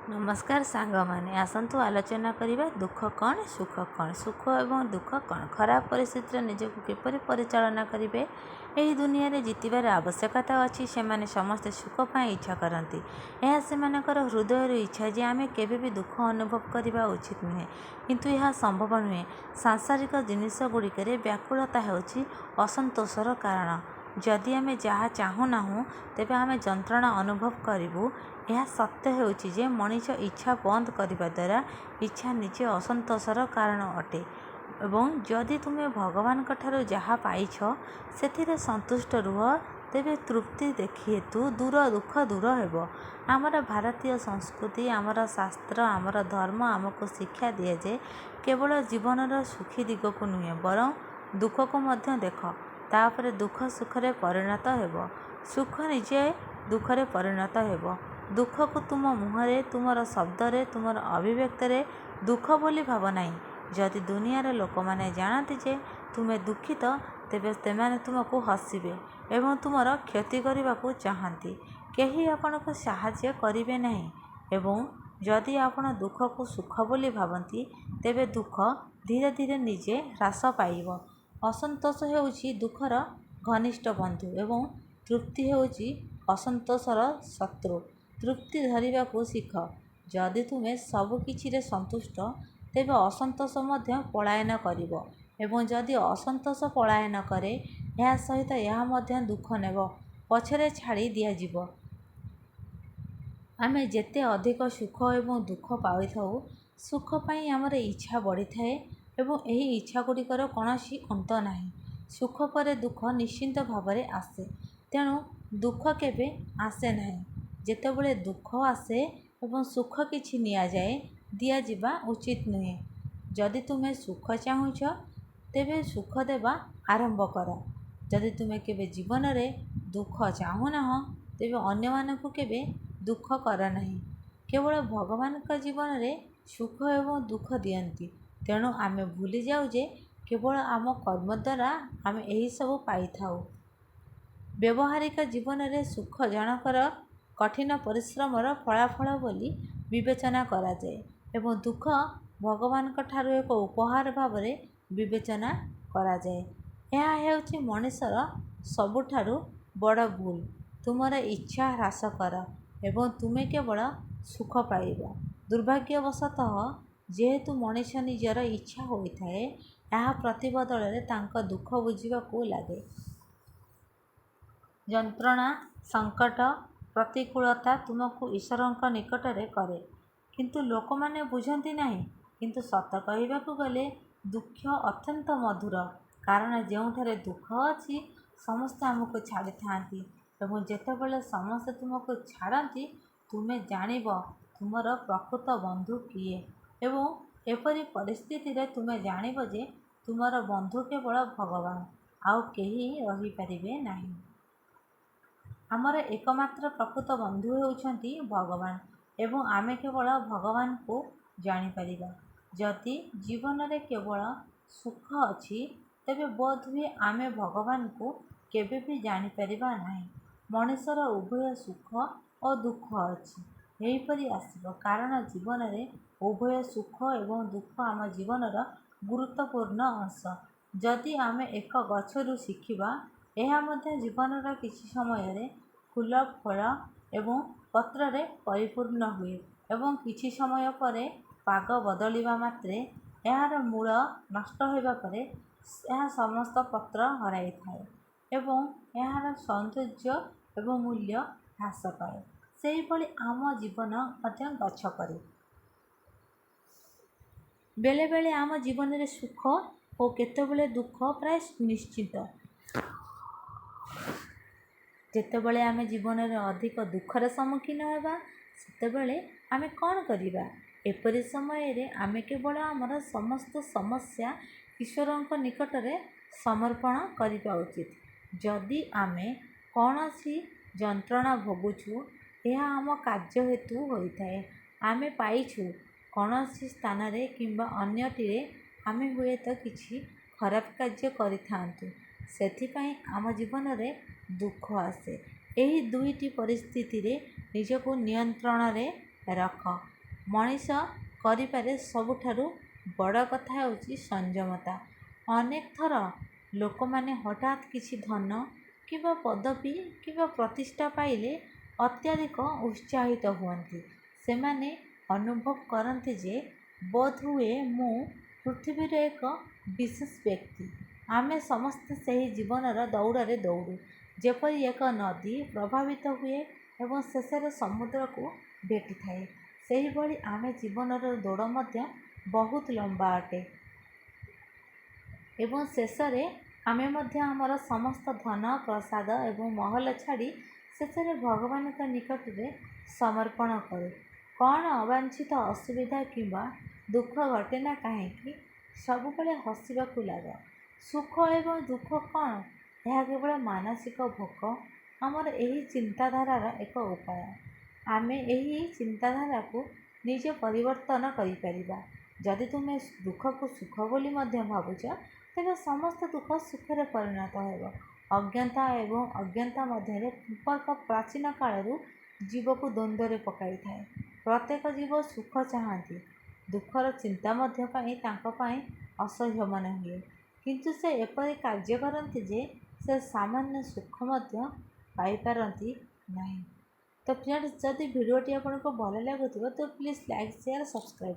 नमस्कार सांगमाने आसतु आलोचना करिबा दुख कौन सुख कौन सुख एवं दुख कौन खराब परिस्थिति निजक किपरि परिचालना करेंगे। यही दुनिया रे जीतबार आवश्यकता अच्छी से समस्ते सुख पाई इच्छा करती। यह सेमानकर हृदय इच्छा जे आमे केबे भी दुख अनुभव करने उचित नुहे किंतु यह संभव नुहे। सांसारिक जिनिस गुड़िक व्याकुलता होची असंतोषर कारण। जदि आमे जहाँ चाहूना तेबे आमे जंत्रणा अनुभव करूँ। यह सत्य होची जे मनीष इच्छा बंद करने द्वारा इच्छा निजे असंतोषर कारण अटे। एवं जदि तुम्हें भगवान ठारू जहाँ पाइछ से संतुष्ट रुह तेबे तृप्ति देखी हेतु दूर दुख दूर हेब। आमर भारतीय संस्कृति आमर शास्त्र आमर धर्म आमको शिक्षा दिए जे केवल जीवनर सुखी दिग को नुहे बरं दुख को मध्य देख तापर दुख सुखरे परिणत हेब। सुख निजे दुखरे परिणत हेब। दुख को तुम मुहरे तुमर शब्दरे तुमर अभिव्यक्तरे दुख बोली भाव नहीं। जदि दुनियार लोक मैंने जानती जे तुम्हें दुखित तेबे तेमाने तुमको हसिबे एवं तुमर क्षति करने को चाहती। केही आपण को साहाय्य करिवे नहीं एवं जदि आपण दुख को सुख बोली भावती तेबे दुख धीरे धीरे निजे ह्रास पाइब। असंतोष हेउची दुखर घनिष्ठ बंधु एवं तृप्ति हेउची असंतोषर शत्रु। तृप्ति धरिबा को शिख। जदि तुम्हें सबकिछि संतुष्ट तेबे असंतोष मध्य पलायन करिब एवं जदि असंतोष पलायन करे यह सहित यह मध्य दुख नेब पछरे छाड़ी दियाजिब। आमे जेते अधिक सुख एवं दुख पाई थाउ सुख पाई आमर इच्छा बढ़ी थाए एवं एही इच्छा गुड़िकर कौनसी अंत नाही। सुख परे दुख निश्चिंत भावरे आसे तेणु दुख केबे आसे नाही। जेतेबेले दुख आसे एवं सुख किछि निया जाए दियाजिबा उचित नुहे। जदि तुम्हें सुख चाहुछ तेबे सुख देवा आरंभ कर। जदि तुम्हें केबे जीवन रे दुख चाहुना तेबे अन्य मानकु केबे दुख कर नहीं। केवल भगवान का जीवन रे सुख एवं दुख दियंती तेणु आमे भूली जाऊ जे केवल आम कर्म द्वारा आमे एही सब पाई थाउ। व्यवहारिक जीवन रे सुख जनकर कठिन परिश्रमर फलाफल बोली विवेचना करा जाए एवं दुख भगवान ठारू एक उपहार भाव विवेचना करा जाए। यह हेउची मनीषर सबुठारू बड़ भूल। तुमर इच्छा ह्रास कर एवं तुमे केवल सुख पाइब। दुर्भाग्यवशतः जेहेतु मनीष निजर इच्छा होइथाए यह प्रतिबदल तांका दुख बुझिबाकू लागे। जंत्रणा संकट प्रतिकूलता तुमको ईश्वर निकट रे करे किंतु लोक माने बुझंती नहीं। किंतु सत कहबाकू गले दुख अत्यंत मधुर कारण जेउठारे दुख अछि समस्ते आमको छाड़ी थांती एवं जेतेबेले समस्ते तुमको छाड़ती तुमे जानिब तुमर प्रकृत बंधु किए एवं एपरी परिस्थिति रे तुमे जानिब जे तुमर बंधु केवल भगवान आउ केही रही परिबे नहीं। आमर एकमात्र प्रकृत बंधु हेउछंती भगवान एवं आमे केवल भगवान को जानी परिबा। जदि जीवन रे केवल सुख अछि तेबे बोध हुए आमे भगवान को केबे भी जानी परिबा नहीं। मनीषर उभय सुख और दुख अछि एहीपरि आसिब कारण जीवन रे उभय सुख एवं दुख आम जीवनर गुरुत्वपूर्ण अंश। जदि आमे एक गछरु शिखिबा यह मध्य जीवनर किछि समय रे फूल फल एवं पत्र रे परिपूर्ण हुए एवं किछि समय परे पाग बदलिबा मात्रे यार मूल नष्ट होइबा परे यह समस्त पत्र हराई थाए एवं यार सौंदर्य एवं मूल्य ह्रास पाए। सेही भली आम जीवन मध्य गछ परे बेले बेले आम जीवन रे सुख और केतेबेले दुख प्राय निश्चित। जेतेबेले आमे जीवन रे अधिक दुखर सम्मुखीन हेबा सेतेबेले आमे कौन करिबा। एपरि समय रे आमे केवल आमर समस्त समस्या ईश्वरंक निकट रे समर्पण करिबा उचित। जदि आमे कौनसी जंत्रणा भोगुछु यह आम कार्य हेतु होइथाए। आमे पाइछु कौनसी स्थान रे किंबा अन्यटिरे आमे हुए तो किछि खराब कार्य करिथांतु सेथिपाई आम जीवन रे दुख आसे। एही दुईटी परिस्थिति रे निजको नियंत्रण रे ରଖ। ମଣିଷ କରିପାରେ ସବୁଠାରୁ ବଡ଼ କଥା ହେଉଛି ସଂଯମତା। ଅନେକ ଥର ଲୋକମାନେ ହଠାତ୍ କିଛି ଧନ କିମ୍ବା ପଦବୀ କିମ୍ବା ପ୍ରତିଷ୍ଠା ପାଇଲେ ଅତ୍ୟଧିକ ଉତ୍ସାହିତ ହୁଅନ୍ତି। ସେମାନେ ଅନୁଭବ କରନ୍ତି ଯେ ବୋଧହୁଏ ମୁଁ ପୃଥିବୀର ଏକ ବିଶେଷ ବ୍ୟକ୍ତି। ଆମେ ସମସ୍ତେ ସେହି ଜୀବନର ଦୌଡ଼ରେ ଦୌଡ଼ୁ, ଯେପରି ଏକ ନଦୀ ପ୍ରବାହିତ ହୁଏ ଏବଂ ଶେଷରେ ସମୁଦ୍ରକୁ ଭେଟିଥାଏ। ସେହିଭଳି ଆମ ଜୀବନର ଦୌଡ଼ ମଧ୍ୟ ବହୁତ ଲମ୍ବା ଅଟେ ଏବଂ ଶେଷରେ ଆମେ ମଧ୍ୟ ଆମର ସମସ୍ତ ଧନ, ପ୍ରସାଦ ଏବଂ ମହଲ ଛାଡ଼ି ଶେଷରେ ଭଗବାନଙ୍କ ନିକଟରେ ସମର୍ପଣ କରୁ। କ'ଣ ଅବାଞ୍ଛିତ ଅସୁବିଧା କିମ୍ବା ଦୁଃଖ ଘଟେ ନା କାହିଁକି, ସବୁବେଳେ ହସିବାକୁ ଲାଗ। ସୁଖ ଏବଂ ଦୁଃଖ କ'ଣ? ଏହା କେବଳ ମାନସିକ ଭୋଗ। ଆମର ଏହି ଚିନ୍ତାଧାରାର ଏକ ଉପାୟ। ଆମେ ଏହି ଚିନ୍ତାଧାରାକୁ ନିଜେ ପରିବର୍ତ୍ତନ କରିପାରିବା। ଯଦି ତୁମେ ଦୁଃଖକୁ ସୁଖ ବୋଲି ମଧ୍ୟ ଭାବୁଛ, ତେବେ ସମସ୍ତ ଦୁଃଖ ସୁଖରେ ପରିଣତ ହେବ। ଅଜ୍ଞତା ଏବଂ ଅଜ୍ଞତା ମଧ୍ୟରେ ସମ୍ପର୍କ ପ୍ରାଚୀନ କାଳରୁ ଜୀବକୁ ଦ୍ୱନ୍ଦ୍ୱରେ ପକାଇଥାଏ। ପ୍ରତ୍ୟେକ ଜୀବ ସୁଖ ଚାହାନ୍ତି। ଦୁଃଖର ଚିନ୍ତା ମଧ୍ୟ ତାଙ୍କ ପାଇଁ ଅସହ୍ୟ ମନେ ହୁଏ, କିନ୍ତୁ ସେ ଏପରି କାର୍ଯ୍ୟ କରନ୍ତି ଯେ ସେ ସାମାନ୍ୟ ସୁଖ ମଧ୍ୟ ପାଇପାରନ୍ତି ନାହିଁ। ତ ଫ୍ରେଣ୍ଡସ୍, ଯଦି ଭିଡ଼ିଓଟି ଆପଣଙ୍କୁ ଭଲ ଲାଗୁଥିବ ତ ପ୍ଲିଜ୍ ଲାଇକ୍, ସେୟାର, ସବସ୍କ୍ରାଇବ୍।